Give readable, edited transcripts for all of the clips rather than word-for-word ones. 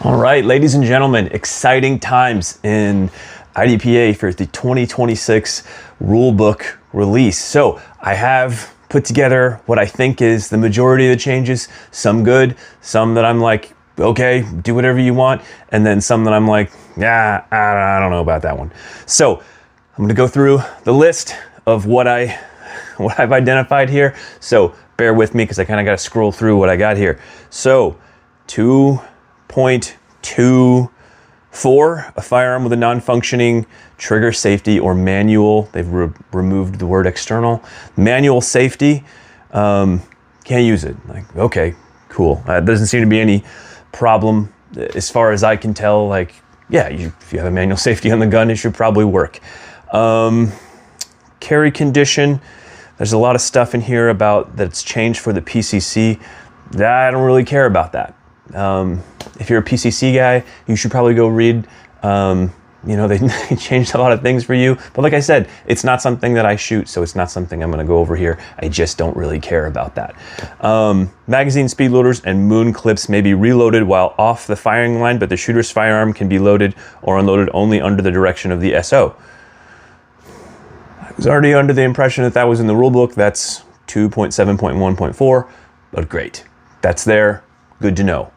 All right, ladies and gentlemen, exciting times in IDPA for the 2026 rulebook release. So I have put together what I think is the majority of the changes, some good, some that I'm like, okay, do whatever you want, and then some that I'm like, yeah, I don't know about that one. So I'm gonna go through the list of what I've identified here. So bear with me because I kind of got to scroll through what I got here. So 2.24, a firearm with a non-functioning trigger safety or manual. They've removed the word external. Manual safety, can't use it. Like, okay, cool. Doesn't seem to be any problem as far as I can tell. Like, yeah, if you have a manual safety on the gun, it should probably work. Carry condition. There's a lot of stuff in here about that's changed for the PCC. I don't really care about that. If you're a PCC guy, you should probably go read. They changed a lot of things for you. But like I said, it's not something that I shoot, so it's not something I'm going to go over here. I just don't really care about that. Magazine speed loaders and moon clips may be reloaded while off the firing line, but the shooter's firearm can be loaded or unloaded only under the direction of the SO. I was already under the impression that that was in the rulebook. That's 2.7.1.4, but great. That's there. Good to know.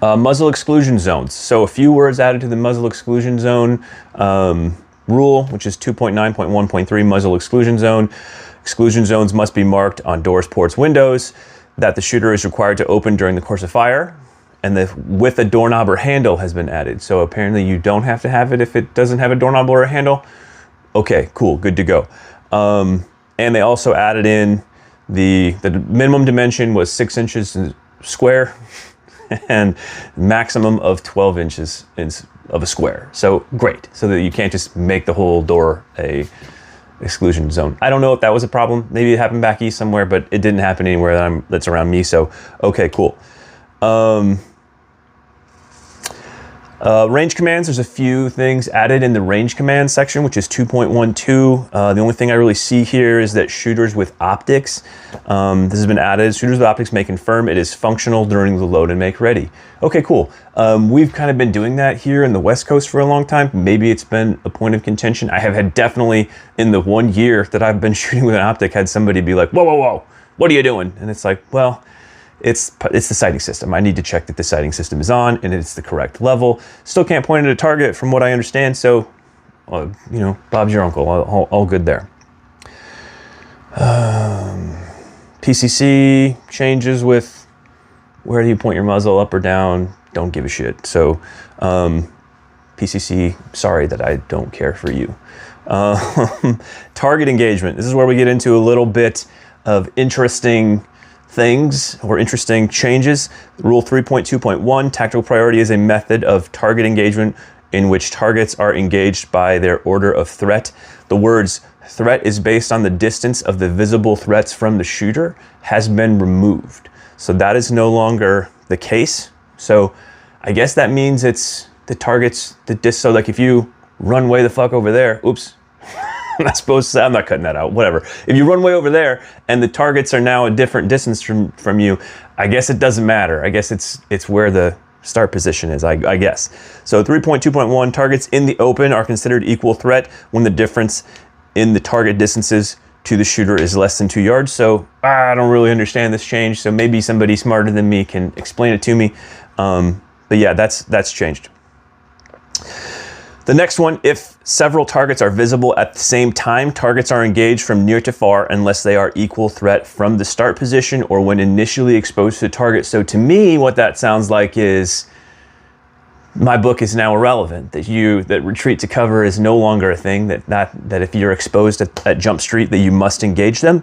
Muzzle exclusion zones. So a few words added to the muzzle exclusion zone rule, which is 2.9.1.3 muzzle exclusion zone. Exclusion zones must be marked on doors, ports, windows that the shooter is required to open during the course of fire. And with a doorknob or handle has been added. So apparently you don't have to have it if it doesn't have a doorknob or a handle. Okay, cool, good to go. And they also added in the minimum dimension was 6 inches square and maximum of 12 inches of a square. So great, so that you can't just make the whole door a exclusion zone. I don't know if that was a problem. Maybe it happened back east somewhere, but it didn't happen anywhere that's around me. So okay, cool. Range commands, there's a few things added in the range command section, which is 2.12. The only thing I really see here is that shooters with optics, this has been added. Shooters with optics may confirm it is functional during the load and make ready. Okay, cool. We've kind of been doing that here in the West Coast for a long time. Maybe it's been a point of contention. I have had definitely in the 1 year that I've been shooting with an optic had somebody be like, whoa, whoa, whoa, what are you doing? And it's like, well, it's the sighting system. I need to check that the sighting system is on and it's the correct level. Still can't point at a target from what I understand. So, Bob's your uncle, all good there. PCC changes with where do you point your muzzle, up or down? Don't give a shit. So, PCC, sorry that I don't care for you. Target engagement. This is where we get into a little bit of interesting things or interesting changes. Rule 3.2.1, tactical priority is a method of target engagement in which targets are engaged by their order of threat. The words threat is based on the distance of the visible threats from the shooter has been removed. So that is no longer the case. So I guess that means it's the targets, so like if you run way the fuck over there, oops, I'm not supposed to, I'm not cutting that out, whatever. If you run way over there and the targets are now a different distance from you, I guess it doesn't matter. I guess it's where the start position is, I guess. So 3.2.1, targets in the open are considered equal threat when the difference in the target distances to the shooter is less than 2 yards. So I don't really understand this change. So maybe somebody smarter than me can explain it to me. But yeah, that's changed. The next one, if several targets are visible at the same time, targets are engaged from near to far unless they are equal threat from the start position or when initially exposed to the target. So to me, what that sounds like is my book is now irrelevant, that retreat to cover is no longer a thing, that if you're exposed at Jump Street, that you must engage them.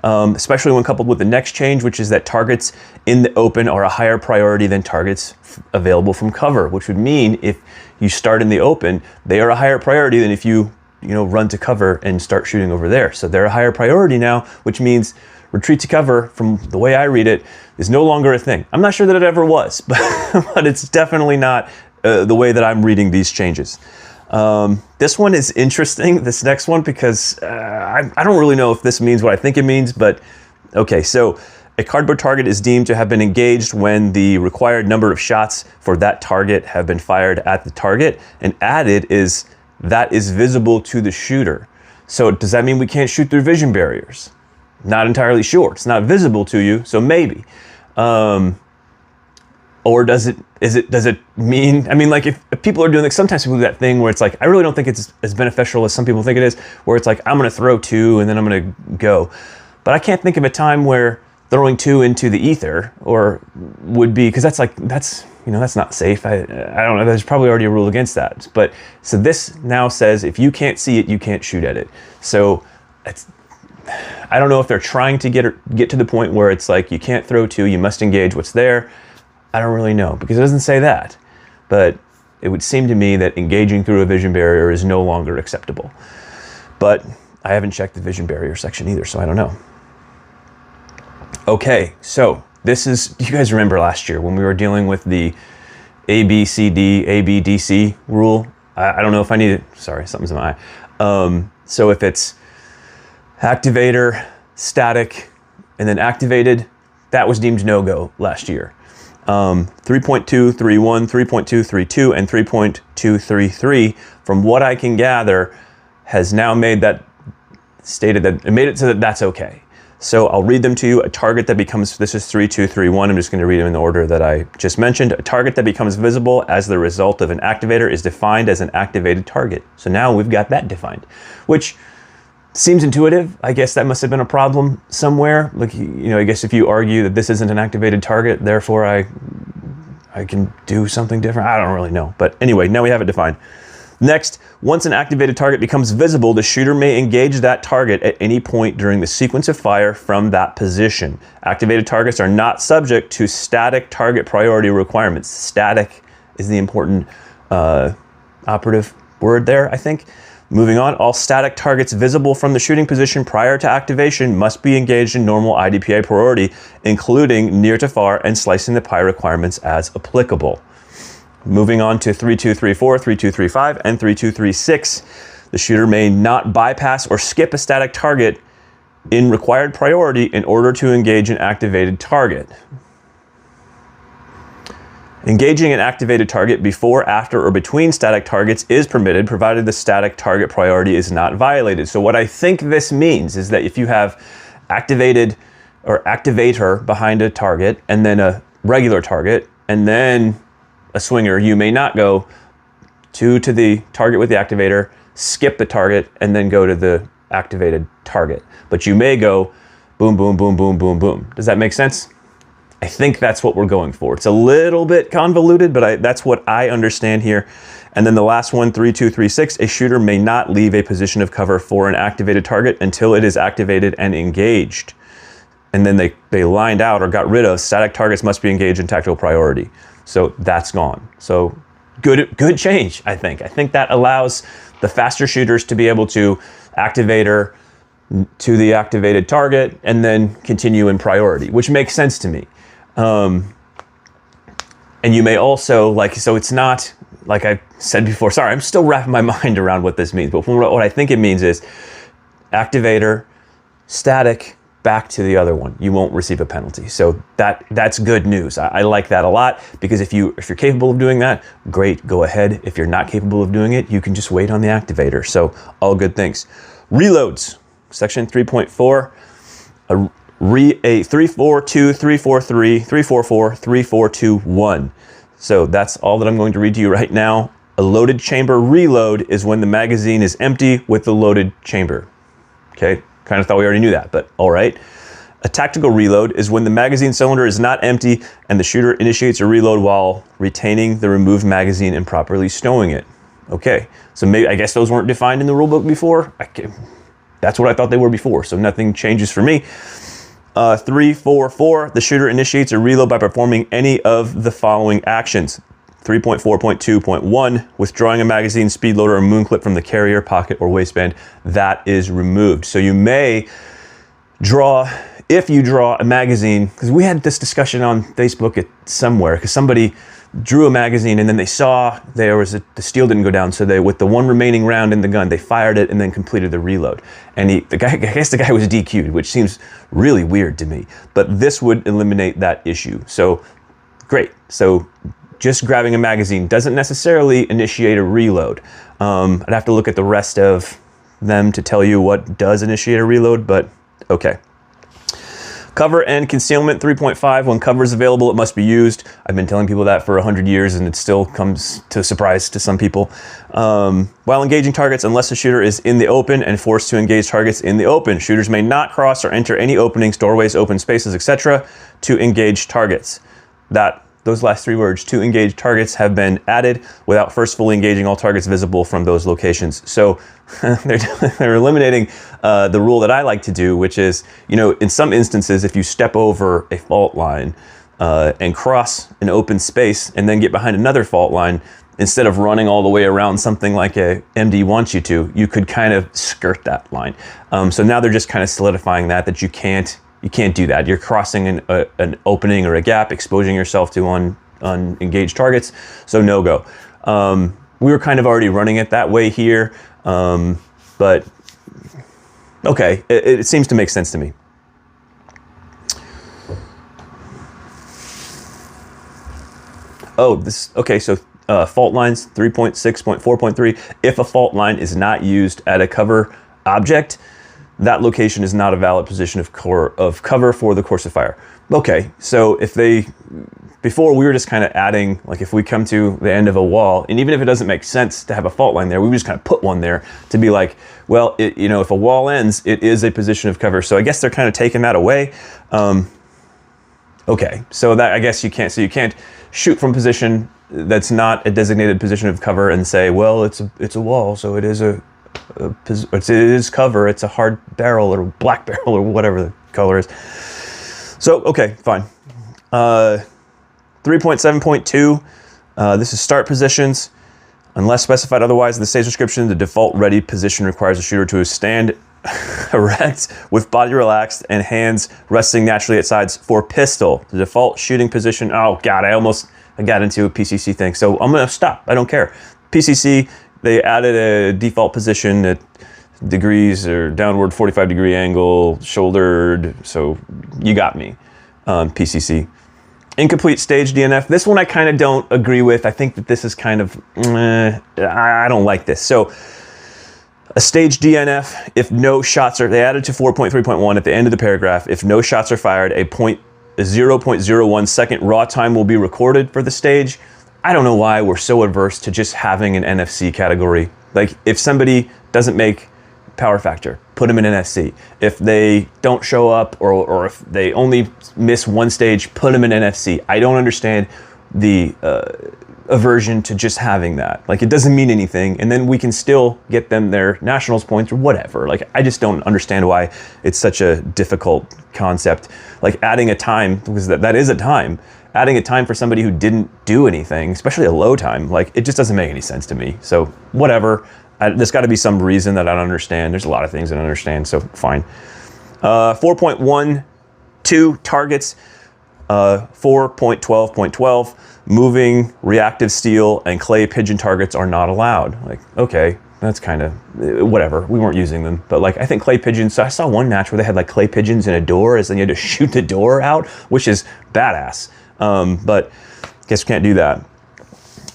Especially when coupled with the next change, which is that targets in the open are a higher priority than targets available from cover, which would mean if you start in the open, they are a higher priority than if you run to cover and start shooting over there. So they're a higher priority now, which means retreat to cover, from the way I read it, is no longer a thing. I'm not sure that it ever was, but it's definitely not the way that I'm reading these changes. This one is interesting, this next one, because I don't really know if this means what I think it means, but okay, so A cardboard target is deemed to have been engaged when the required number of shots for that target have been fired at the target, and added is that is visible to the shooter. So does that mean we can't shoot through vision barriers? Not entirely sure. It's not visible to you, so maybe. Or does it mean, I mean, like if people are doing, like sometimes people do that thing where it's like, I really don't think it's as beneficial as some people think it is, where it's like, I'm gonna throw 2 and then I'm gonna go. But I can't think of a time where throwing 2 into the ether or would be, because that's not safe. I don't know, there's probably already a rule against that. But so this now says if you can't see it, you can't shoot at it. So I don't know if they're trying to get to the point where it's like you can't throw 2, you must engage what's there. I don't really know, because it doesn't say that. But it would seem to me that engaging through a vision barrier is no longer acceptable. But I haven't checked the vision barrier section either, so I don't know. Okay, so this is, do you guys remember last year when we were dealing with the ABCD, ABDC rule? I don't know if I need it. Sorry, something's in my eye. So if it's activator, static, and then activated, that was deemed no-go last year. 3.231, 3.232, and 3.233, from what I can gather, has now made that, stated that, it made it so that that's okay. So I'll read them to you. A target that becomes, this is 3231, I'm just going to read them in the order that I just mentioned. A target that becomes visible as the result of an activator is defined as an activated target. So now we've got that defined, which seems intuitive. I guess that must have been a problem somewhere. Like, you know, I guess if you argue that this isn't an activated target, therefore I can do something different. I don't really know. But anyway, now we have it defined. Next, once an activated target becomes visible, the shooter may engage that target at any point during the sequence of fire from that position. Activated targets are not subject to static target priority requirements. Static is the important operative word there, I think. Moving on, all static targets visible from the shooting position prior to activation must be engaged in normal IDPA priority, including near to far and slicing the pie requirements as applicable. Moving on to 3234, 3235, and 3236. The shooter may not bypass or skip a static target in required priority in order to engage an activated target. Engaging an activated target before, after, or between static targets is permitted, provided the static target priority is not violated. So what I think this means is that if you have activated or activator behind a target and then a regular target and then a swinger, you may not go to the target with the activator, skip the target, and then go to the activated target. But you may go boom, boom, boom, boom, boom, boom. Does that make sense? I think that's what we're going for. It's a little bit convoluted, but that's what I understand here. And then the last one, 3236, a shooter may not leave a position of cover for an activated target until it is activated and engaged. And then they lined out or got rid of static targets must be engaged in tactical priority. So that's gone. So good change, I think. I think that allows the faster shooters to be able to activator to the activated target and then continue in priority, which makes sense to me. And you may also, like, so it's not, like I said before, sorry, I'm still wrapping my mind around what this means, but what I think it means is activator, static, back to the other one. You won't receive a penalty. So that's good news. I like that a lot, because if you're capable of doing that, great, go ahead. If you're not capable of doing it, you can just wait on the activator. So all good things. Reloads, section 3.4, a 342, 343, 344, 3421. So that's all that I'm going to read to you right now. A loaded chamber reload is when the magazine is empty with the loaded chamber. Okay, kind of thought we already knew that, but all right. A tactical reload is when the magazine cylinder is not empty and the shooter initiates a reload while retaining the removed magazine and properly stowing it. Okay, so maybe, I guess those weren't defined in the rulebook before. That's what I thought they were before, so nothing changes for me. 344, the shooter initiates a reload by performing any of the following actions. 3.4.2.1, withdrawing a magazine, speed loader, or moon clip from the carrier, pocket, or waistband, that is removed. So you may draw, if you draw a magazine, because we had this discussion on Facebook somewhere, because somebody drew a magazine, and then they saw the steel didn't go down, so they, with the one remaining round in the gun, they fired it and then completed the reload. And I guess the guy was DQ'd, which seems really weird to me, but this would eliminate that issue. So great. So just grabbing a magazine doesn't necessarily initiate a reload. I'd have to look at the rest of them to tell you what does initiate a reload, but okay. Cover and concealment 3.5, when cover is available, it must be used. I've been telling people that for 100 years and it still comes to a surprise to some people. While engaging targets, unless the shooter is in the open and forced to engage targets in the open, shooters may not cross or enter any openings, doorways, open spaces, etc. to engage targets. Those last three words, to engage targets, have been added without first fully engaging all targets visible from those locations. So they're eliminating the rule that I like to do, which is, in some instances, if you step over a fault line and cross an open space and then get behind another fault line, instead of running all the way around something like a MD wants you to, you could kind of skirt that line. So now they're just kind of solidifying that you can't do that. You're crossing an opening or a gap, exposing yourself to unengaged targets, so no go. We were kind of already running it that way here, but okay, it seems to make sense to me. Okay, so fault lines 3.6.4.3. If a fault line is not used at a cover object, that location is not a valid position of cover for the course of fire. Okay, so before we were just kind of adding, like if we come to the end of a wall, and even if it doesn't make sense to have a fault line there, we just kind of put one there to be like, well, if a wall ends, it is a position of cover. So I guess they're kind of taking that away. Okay, so that, I guess you can't shoot from position that's not a designated position of cover and say, well, it's a wall, so it is it is cover, it's a hard barrel or black barrel or whatever the color is. So, okay, fine. 3.7.2, this is start positions. Unless specified otherwise in the stage description, the default ready position requires the shooter to stand erect with body relaxed and hands resting naturally at sides for pistol. The default shooting position, oh God, I got into a PCC thing, so I'm gonna stop, I don't care. PCC, they added a default position at degrees or downward 45-degree angle, shouldered, so you got me, PCC. Incomplete stage DNF. This one I kind of don't agree with. I think that this is kind of, I don't like this. So a stage DNF, if no shots they added to 4.3.1 at the end of the paragraph, if no shots are fired, a 0.01 second raw time will be recorded for the stage. I don't know why we're so adverse to just having an NFC category. Like if somebody doesn't make power factor, put them in NFC. If they don't show up or if they only miss one stage, put them in NFC. I don't understand the aversion to just having that. Like it doesn't mean anything, and then we can still get them their nationals points or whatever. Like I just don't understand why it's such a difficult concept. Like adding a time, because that is a time. Adding a time for somebody who didn't do anything, especially a low time, like it just doesn't make any sense to me. So whatever. There's got to be some reason that I don't understand. There's a lot of things I don't understand, so fine. 4.12 targets, 4.12.12, moving reactive steel and clay pigeon targets are not allowed. Like, okay, that's kind of whatever. We weren't using them, but like I think clay pigeons. So I saw one match where they had like clay pigeons in a door, as then you had to shoot the door out, which is badass. But I guess we can't do that.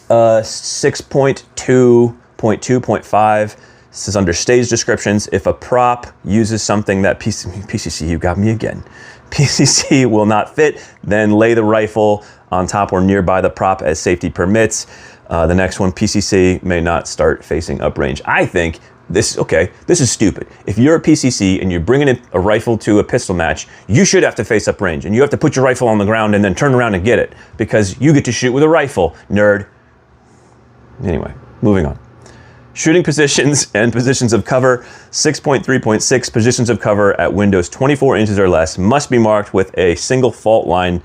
6.2.2.5. This is under stage descriptions. If a prop uses something that PCC, you got me again. PCC will not fit, then lay the rifle on top or nearby the prop as safety permits. The next one, PCC may not start facing uprange. I think this is stupid. If you're a PCC and you're bringing in a rifle to a pistol match, you should have to face uprange, and you have to put your rifle on the ground and then turn around and get it, because you get to shoot with a rifle, nerd. Anyway, moving on. Shooting positions and positions of cover. 6.3.6, positions of cover at windows 24 inches or less must be marked with a single fault line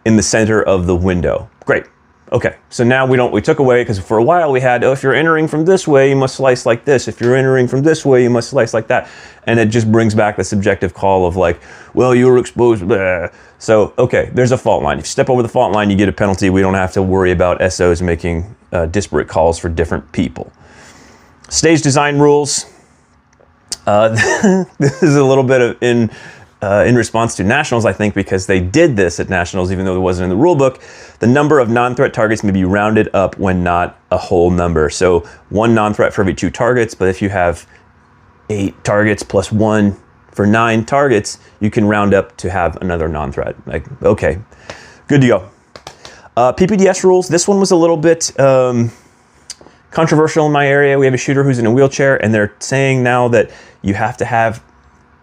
in the center of the window. Great. Okay, so now we took away, because for a while we had, oh, if you're entering from this way, you must slice like this. If you're entering from this way, you must slice like that. And it just brings back the subjective call of like, well, you were exposed, blah. So, okay, there's a fault line. If you step over the fault line, you get a penalty. We don't have to worry about SOs making disparate calls for different people. Stage design rules. This is a little bit of in response to Nationals, I think, because they did this at Nationals, even though it wasn't in the rule book. The number of non-threat targets may be rounded up when not a whole number. So 1 non-threat for every 2 targets, but if you have 8 targets plus 1 for 9 targets, you can round up to have another non-threat. Like, okay, good to go. PPDS rules. This one was a little bit controversial in my area. We have a shooter who's in a wheelchair, and they're saying now that you have to have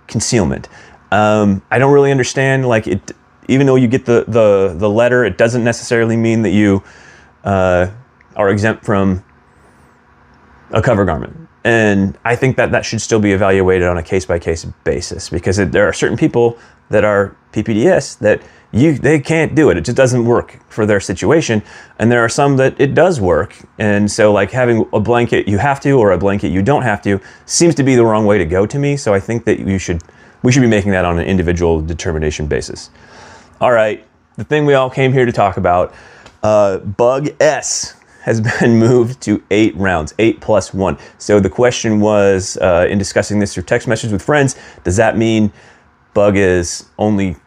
concealment. I don't really understand, like, it, even though you get the letter, it doesn't necessarily mean that you are exempt from a cover garment. And I think that that should still be evaluated on a case-by-case basis, because there are certain people that are PPDS that they can't do it. It just doesn't work for their situation. And there are some that it does work. And so like having a blanket you have to, or a blanket you don't have to, seems to be the wrong way to go to me. So I think that we should be making that on an individual determination basis. All right, the thing we all came here to talk about, bug S has been moved to 8 rounds, 8 plus 1. So the question was, in discussing this through text message with friends, does that mean bug is only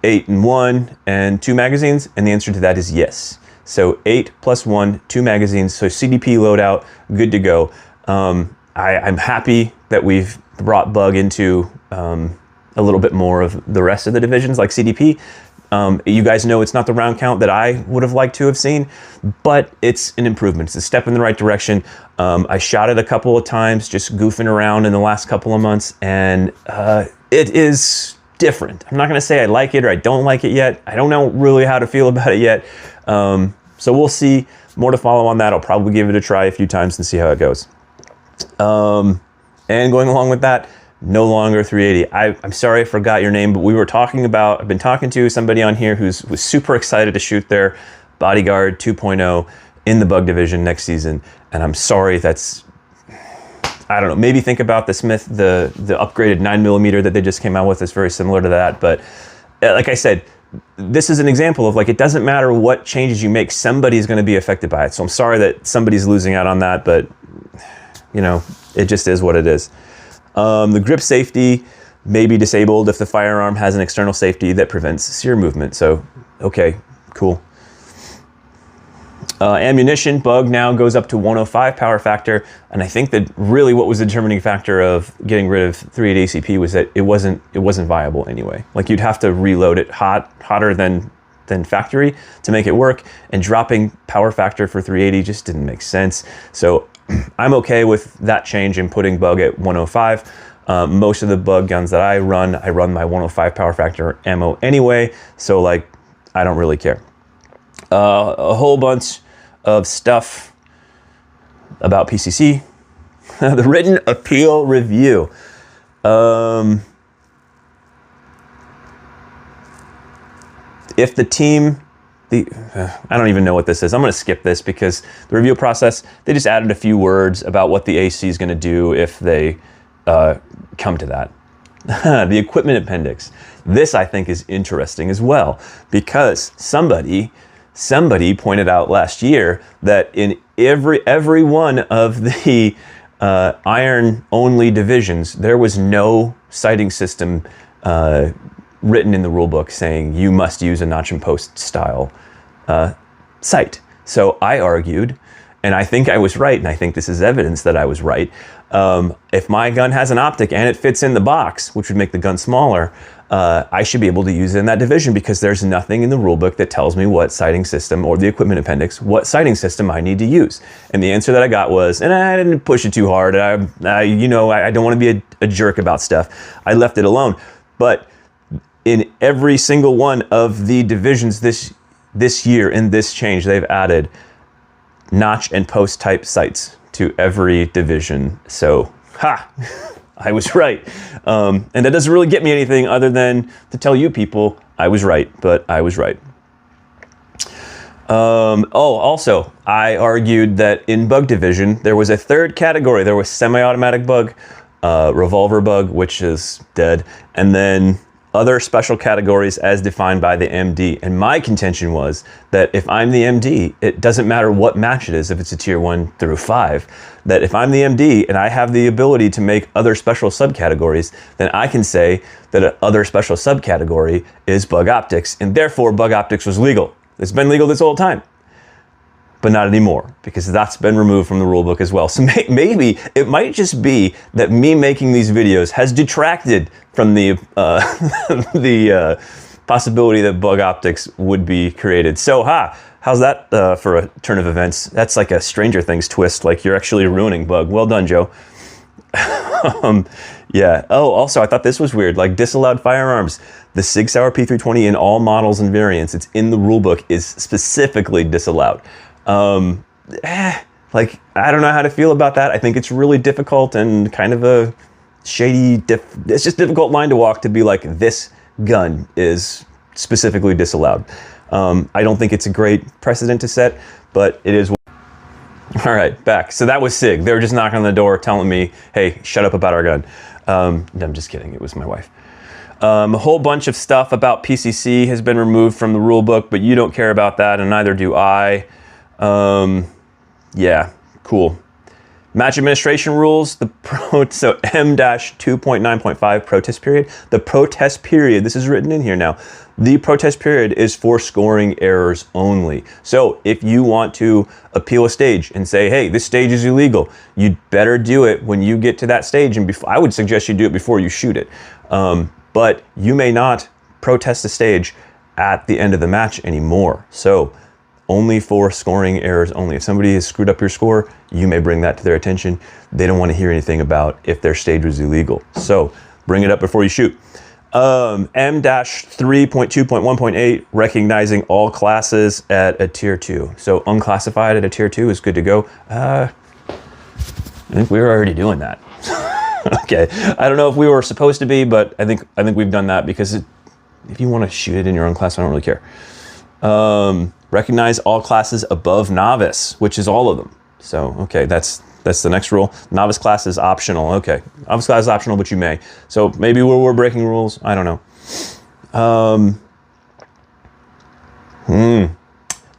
8 and 1 and 2 magazines? And the answer to that is yes. So 8 plus 1, 2 magazines. So CDP loadout, good to go. I'm happy that we've brought bug into a little bit more of the rest of the divisions like CDP. You guys know it's not the round count that I would have liked to have seen, but it's an improvement. It's a step in the right direction. I shot it a couple of times, just goofing around in the last couple of months, and it is different. I'm not gonna say I like it or I don't like it yet. I don't know really how to feel about it yet. So we'll see. More to follow on that. I'll probably give it a try a few times and see how it goes. And going along with that, no longer 380. I'm sorry I forgot your name, but I've been talking to somebody on here was super excited to shoot their Bodyguard 2.0 in the bug division next season. And I'm sorry, I don't know, maybe think about the Smith, the upgraded 9mm that they just came out with is very similar to that. But like I said, this is an example of like, it doesn't matter what changes you make, somebody's going to be affected by it. So I'm sorry that somebody's losing out on that, but you know, it just is what it is. The grip safety may be disabled if the firearm has an external safety that prevents sear movement. So, okay, cool. Ammunition bug now goes up to 105 power factor, and I think that really what was the determining factor of getting rid of 380 ACP was that it wasn't viable anyway. Like you'd have to reload it hotter than factory to make it work, and dropping power factor for 380 just didn't make sense. So I'm okay with that change and putting bug at 105. Most of the bug guns that I run my 105 power factor ammo anyway, so like I don't really care. A whole bunch of stuff about PCC. The written appeal review. If the team, I don't even know what this is. I'm going to skip this because the review process, they just added a few words about what the AC is going to do if they come to that. The equipment appendix. This I think is interesting as well, because somebody pointed out last year that in every one of the iron only divisions, there was no sighting system written in the rule book saying you must use a notch and post style sight. So I argued, and I think I was right, and I think this is evidence that I was right. If my gun has an optic and it fits in the box, which would make the gun smaller, I should be able to use it in that division, because there's nothing in the rulebook that tells me what sighting system, or the equipment appendix, what sighting system I need to use. And the answer that I got was, and I didn't push it too hard, I don't want to be a jerk about stuff. I left it alone. But in every single one of the divisions this year, in this change, they've added notch and post type sights to every division. So, I was right. And that doesn't really get me anything other than to tell you people I was right, but I was right. Also, I argued that in bug division, there was a third category. There was semi-automatic bug, revolver bug, which is dead, and then other special categories as defined by the MD. And my contention was that if I'm the MD, it doesn't matter what match it is, if it's a tier 1 through 5, that if I'm the MD and I have the ability to make other special subcategories, then I can say that a other special subcategory is bug optics, and therefore bug optics was legal. It's been legal this whole time, but not anymore, because that's been removed from the rulebook as well. So maybe it might just be that me making these videos has detracted from the possibility that bug optics would be created. So how's that for a turn of events? That's like a Stranger Things twist, like you're actually ruining bug. Well done, Joe. Yeah. Oh, also, I thought this was weird, like disallowed firearms. The Sig Sauer P320 in all models and variants, it's in the rulebook, is specifically disallowed. Like, I don't know how to feel about that. I think it's really difficult and kind of a shady, it's just a difficult line to walk to be like, this gun is specifically disallowed. I don't think it's a great precedent to set, but it is. All right, back. So that was SIG. They were just knocking on the door telling me, hey, shut up about our gun. I'm just kidding. It was my wife. A whole bunch of stuff about PCC has been removed from the rule book, but you don't care about that, and neither do I. Yeah, cool. Match administration rules, so M-2.9.5 protest period. The protest period, this is written in here now. The protest period is for scoring errors only. So if you want to appeal a stage and say, hey, this stage is illegal, you'd better do it when you get to that stage. And I would suggest you do it before you shoot it. But you may not protest the stage at the end of the match anymore. So only for scoring errors only. If somebody has screwed up your score, you may bring that to their attention. They don't want to hear anything about if their stage was illegal. So bring it up before you shoot. M-3.2.1.8, recognizing all classes at a tier 2. So unclassified at a tier 2 is good to go. I think we were already doing that. Okay, I don't know if we were supposed to be, but I think we've done that because if you want to shoot it in your own class, I don't really care. Recognize all classes above novice, which is all of them. So, okay, that's the next rule. Novice class is optional. Okay, novice class is optional, but you may. So maybe we're breaking rules. I don't know.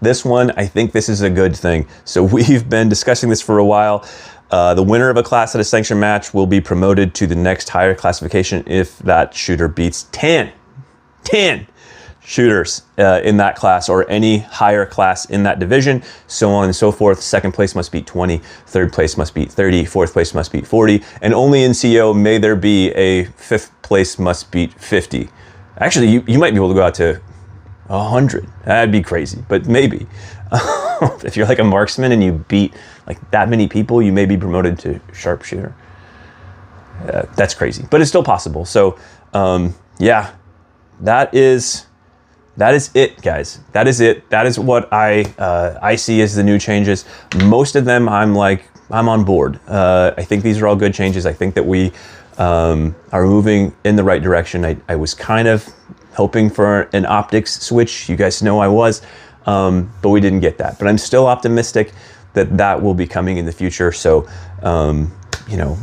This one, I think this is a good thing. So we've been discussing this for a while. The winner of a class at a sanctioned match will be promoted to the next higher classification if that shooter beats 10 shooters in that class or any higher class in that division, so on and so forth. Second place must beat 20, third place must beat 30, fourth place must beat 40, and only in CO may there be a fifth place must beat 50. Actually, you might be able to go out to 100. That'd be crazy, but maybe. If you're like a marksman and you beat like that many people, you may be promoted to sharpshooter. That's crazy, but it's still possible. So yeah, that is it, guys. That is it. That is what I see as the new changes. Most of them I'm on board. I think these are all good changes. I think that we are moving in the right direction. I was kind of hoping for an optics switch. You guys know I was, but we didn't get that. But I'm still optimistic that will be coming in the future. So, you know,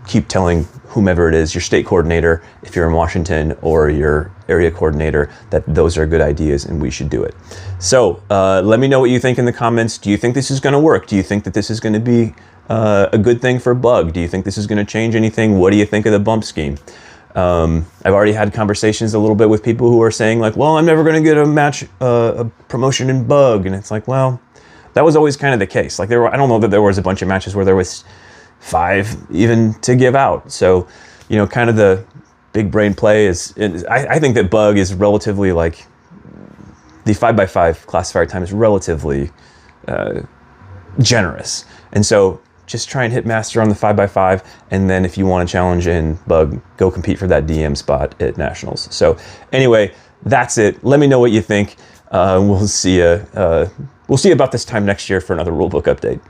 keep telling whomever it is, your state coordinator, if you're in Washington, or your area coordinator, that those are good ideas and we should do it. So let me know what you think in the comments. Do you think this is going to work? Do you think that this is going to be a good thing for bug? Do you think this is going to change anything? What do you think of the bump scheme? I've already had conversations a little bit with people who are saying like, well, I'm never going to get a match, a promotion in bug. And it's like, well, that was always kind of the case. Like I don't know that there was a bunch of matches where there was 5 even to give out. So, you know, kind of the big brain play is I think that bug is relatively like the 5x5 classifier time is relatively generous. And so just try and hit master on the 5x5. And then if you want to challenge in bug, go compete for that DM spot at nationals. So anyway, that's it. Let me know what you think. We'll see you about this time next year for another rulebook update.